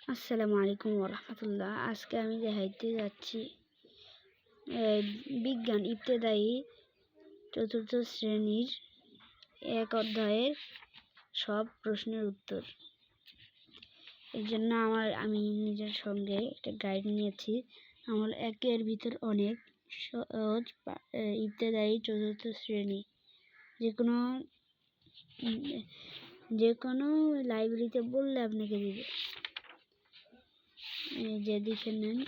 আসসালামু আলাইকুম ওরহমতুল্লাহ। আজকে আমি দেখাইতে যাচ্ছি বিজ্ঞান ইবতেদায়ী চতুর্থ শ্রেণীর এক অধ্যায়ের সব প্রশ্নের উত্তর। এর জন্য আমি নিজের সঙ্গে একটা গাইড নিয়েছি। আমার একের ভিতর অনেক সহজ ইবতেদায়ী চতুর্থ শ্রেণী যে কোনো লাইব্রেরিতে বললে আপনাকে দিবে। যে দেখে নেন,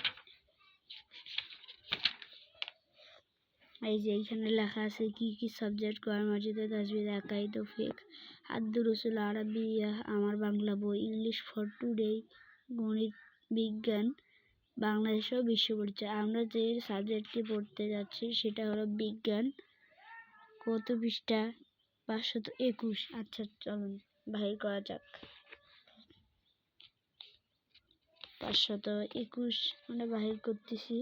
এই যে এইখানে লেখা আছে কি কি সাবজেক্ট: কোরআন মাজিদ, তাজবিদ, আকাইদ, ফিকহ, আদ-দুরুসুল আরাবিয়া, আমার বাংলা বই, ইংলিশ ফর টুডে, গণিত, বিজ্ঞান, বাংলাদেশ ও বিশ্ব পরিচয়। আমরা যে সাবজেক্টটি পড়তে যাচ্ছি সেটা হলো বিজ্ঞান। কত পৃষ্ঠা? 521। আচ্ছা, চলুন বাহির করা যাক। 521 আমরা বাহির করতেছি।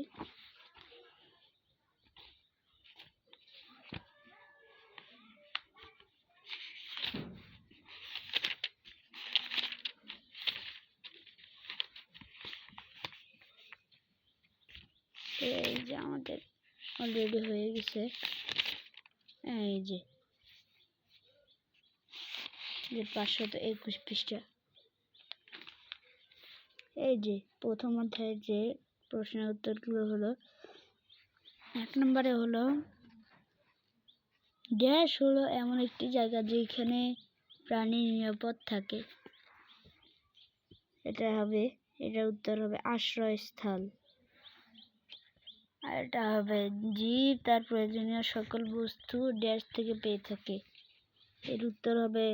এই যে আমাদের অলরেডি হয়ে গেছে। এই যে 521 পৃষ্ঠা। এই যে প্রথম অধ্যায়ের যে প্রশ্নের উত্তরগুলো হলো, 1 নম্বরে হলো ড্যাশ হলো এমন একটি জায়গা যেখানে প্রাণী নিরাপদ থাকে। এটার উত্তর হবে আশ্রয়স্থল। আর এটা হবে জীব তার প্রয়োজনীয় সকল বস্তু ড্যাশ থেকে পেয়ে থাকে। এর উত্তর হবে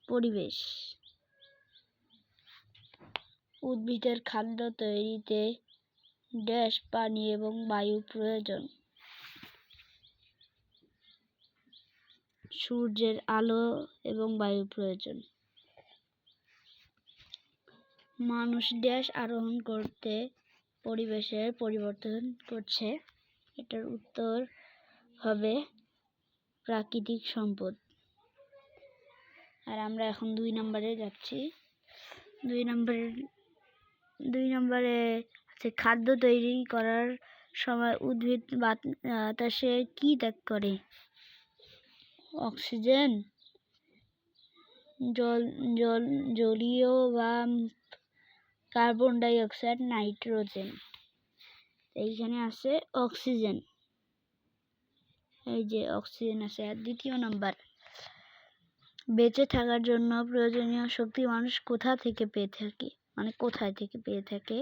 পরিবেশ। উদ্ভিদের খাদ্য তৈরিতে ড্যাশ পানি এবং বায়ু প্রয়োজন। সূর্যের আলো এবং বায়ু প্রয়োজন। মানুষ ড্যাশ আরোহণ করতে পরিবেশের পরিবর্তন করছে। এটার উত্তর হবে প্রাকৃতিক সম্পদ। আর আমরা এখন 2 নম্বরে যাচ্ছি। 2 নম্বরে আছে খাদ্য তৈরি করার সময় উদ্ভিদ বাতাসে কি ত্যাগ করে? অক্সিজেন, জলীয় বা কার্বন ডাই অক্সাইড, নাইট্রোজেন। এইখানে আছে অক্সিজেন। এই যে অক্সিজেন আছে। আর 2 নম্বর, বেঁচে থাকার জন্য প্রয়োজনীয় শক্তি মানুষ কোথায় থেকে পেয়ে থাকে?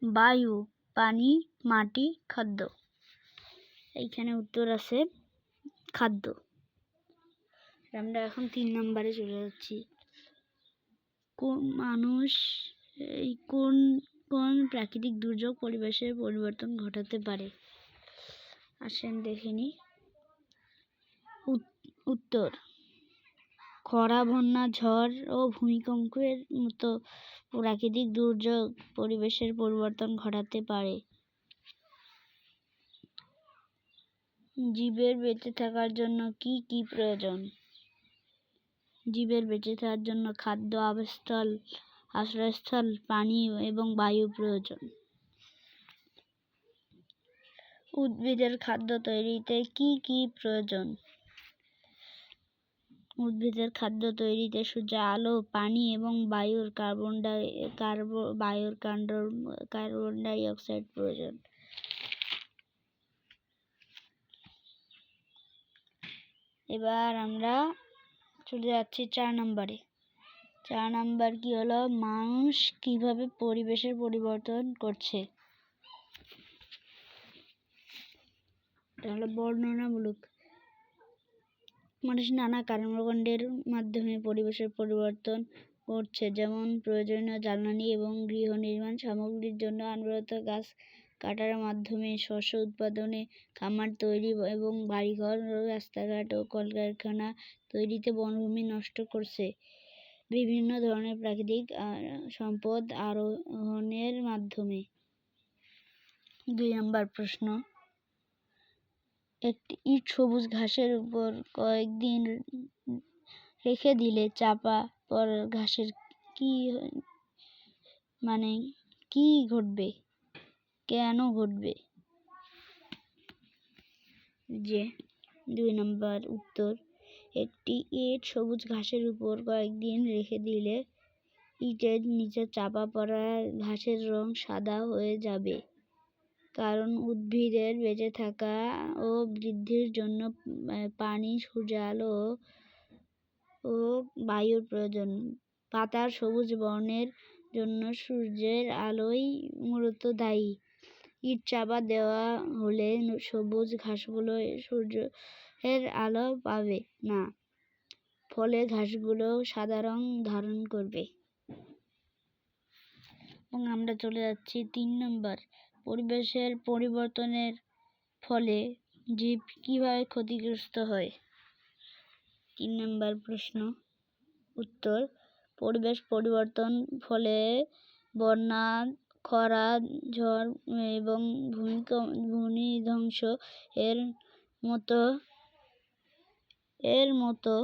বায়ু, পানি, মাটি, খাদ্য। এইখানে উত্তর আছে খাদ্য। আমরা এখন 3 নম্বরে চলে যাচ্ছি। কোন প্রাকৃতিক দুর্যোগ পরিবেশের পরিবর্তন ঘটাতে পারে? আসেন দেখে নিই। উত্তর খরা, বন্যা, ঝড় ও ভূমিকম্পের মতো প্রাকৃতিক দুর্যোগ পরিবেশের পরিবর্তন ঘটাতে পারে। জীবের বেঁচে থাকার জন্য কি কি প্রয়োজন? জীবের বেঁচে থাকার জন্য খাদ্য, আশ্রয়স্থল, পানি এবং বায়ু প্রয়োজন। উদ্ভিদের খাদ্য তৈরিতে কি কি প্রয়োজন? উদ্ভিদের খাদ্য তৈরিতে সূর্যের আলো, পানি এবং বায়ুর কার্বন ডাই অক্সাইড প্রয়োজন। এবার আমরা চলে যাচ্ছি 4 নম্বরে। 4 নম্বর কি হলো? মানুষ কিভাবে পরিবেশের পরিবর্তন করছে? এটা হলো বর্ণনামূলক। মানুষ নানা কর্মকাণ্ডের মাধ্যমে পরিবেশের পরিবর্তন করছে, যেমন প্রয়োজনীয় জ্বালানি এবং গৃহ নির্মাণ সামগ্রীর জন্য অনবরত গাছ কাটার মাধ্যমে, শস্য উৎপাদনে, খামার তৈরি এবং বাড়িঘর, রাস্তাঘাট ও কলকারখানা তৈরিতে বনভূমি নষ্ট করছে। বিভিন্ন ধরনের প্রাকৃতিক সম্পদ আরোহণের মাধ্যমে। 2 নম্বর প্রশ্ন, একটি ইট সবুজ ঘাসের উপর কয়েকদিন রেখে দিলে চাপা পড়া ঘাসের মানে কি ঘটবে, কেন ঘটবে? যে 2 নম্বর উত্তর, একটি ইট সবুজ ঘাসের উপর কয়েকদিন রেখে দিলে ইটের নিচে চাপা পড়া ঘাসের রং সাদা হয়ে যাবে, কারণ উদ্ভিদের বেঁচে থাকা ও বৃদ্ধির জন্য পানি, সূর্যের আলো ও বায়ুর প্রয়োজন। পাতার সবুজ বর্ণের জন্য সূর্যের আলোই মূলত দায়ী। ইট চাপা দেওয়া হলে সবুজ ঘাসগুলো সূর্যের আলো পাবে না, ফলে ঘাসগুলো সাদা রং ধারণ করবে। এবং আমরা চলে যাচ্ছি 3 নম্বর, পরিবেশের পরিবর্তনের ফলে জীব কিভাবে ক্ষতিগ্রস্ত হয়? 3 নম্বর প্রশ্ন উত্তর, পরিবেশ পরিবর্তন ফলে বন্যা, খরা, ঝড় এবং ভূমিধ্বস এর মতো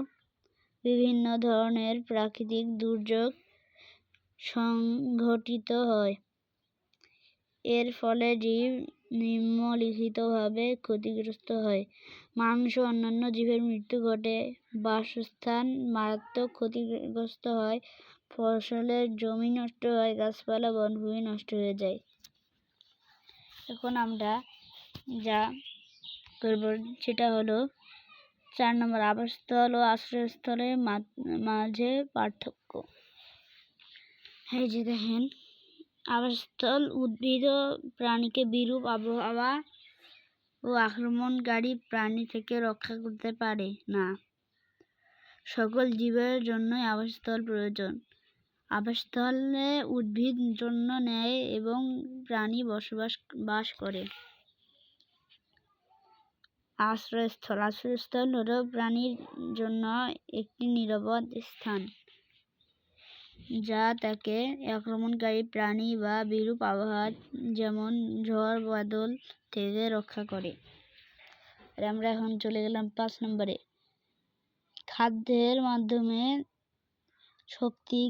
বিভিন্ন ধরনের প্রাকৃতিক দুর্যোগ সংঘটিত হয়। এর ফলে জীব নিম্নলিখিতভাবে ক্ষতিগ্রস্ত হয়। মানুষ ও অন্যান্য জীবের মৃত্যু ঘটে, বাসস্থান মারাত্মক ক্ষতিগ্রস্ত হয়, ফসলের জমি নষ্ট হয়, গাছপালা, বনভূমি নষ্ট হয়ে যায়। এখন আমরা যা করব সেটা হলো 4 নম্বর, আবাসস্থল ও আশ্রয়স্থলের মাঝে পার্থক্য। এই যে দেখেন, আবাসস্থল উদ্ভিদ ও প্রাণীকে বিরূপ আবহাওয়া ও আক্রমণকারী প্রাণী থেকে রক্ষা করতে পারে না। সকল জীবের জন্যই আবাসস্থল প্রয়োজন। আবাসস্থলে উদ্ভিদ জন্ম নেয় এবং প্রাণী বাস করে। আশ্রয়স্থল হলো প্রাণীর জন্য একটি নিরাপদ স্থান, যা তাকে আক্রমণকারী প্রাণী বা বিরূপ আবহাওয়া যেমন ঝড় বাদল থেকে রক্ষা করে। আর আমরা এখন চলে গেলাম 5 নম্বরে, খাদ্যের মাধ্যমে শক্তি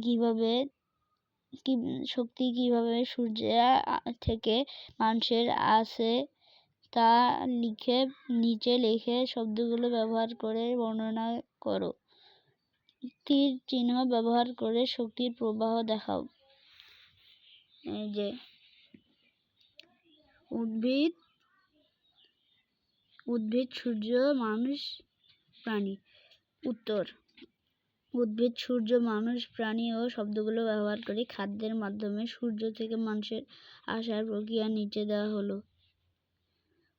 কিভাবে সূর্য থেকে মানুষের আসে তা নিচে লিখে শব্দগুলো ব্যবহার করে বর্ণনা করো। তীর চিহ্ন ব্যবহার করে শক্তির প্রবাহ দেখাও। এই যে উদ্ভিদ, সূর্য, মানুষ, প্রাণী। উত্তর, উদ্ভিদ, সূর্য, মানুষ, প্রাণী ও শব্দগুলো ব্যবহার করে খাদ্যের মাধ্যমে সূর্য থেকে মানুষের আসার প্রক্রিয়া নিচে দেওয়া হলো।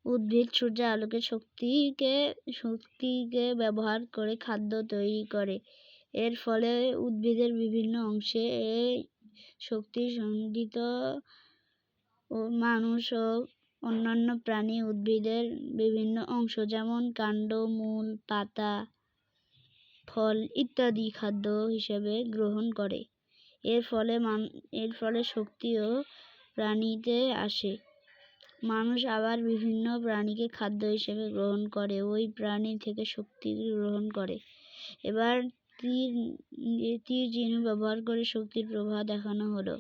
উদ্ভিদ সূর্যের আলোকে শক্তিকে ব্যবহার করে খাদ্য তৈরি করে। এর ফলে উদ্ভিদের বিভিন্ন অংশে এই শক্তি সঞ্চিত ও মানুষ ও অন্যান্য প্রাণী উদ্ভিদের বিভিন্ন অংশ যেমন কাণ্ড, মূল, পাতা, ফল ইত্যাদি খাদ্য হিসেবে গ্রহণ করে। এর ফলে শক্তিও প্রাণীতে আসে। মানুষ আবার বিভিন্ন প্রাণীকে খাদ্য হিসেবে গ্রহণ করে ওই প্রাণী থেকে শক্তি গ্রহণ করে। এবার তীর চিহ্ন ব্যবহার করে শক্তির প্রবাহ দেখানো হলো।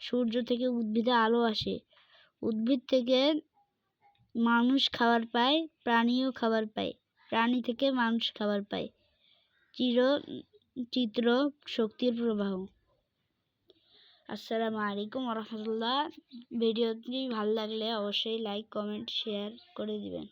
সূর্য থেকে উদ্ভিদে আলো আসে, উদ্ভিদ থেকে মানুষ খাবার পায়, প্রাণীও খাবার পায়, প্রাণী থেকে মানুষ খাবার পায়। চিত্র শক্তির প্রবাহ। আসসালামু আলাইকুম ওয়া রাহমাতুল্লাহ। ভিডিওটি ভালো লাগলে অবশ্যই লাইক, কমেন্ট, শেয়ার করে দিবেন।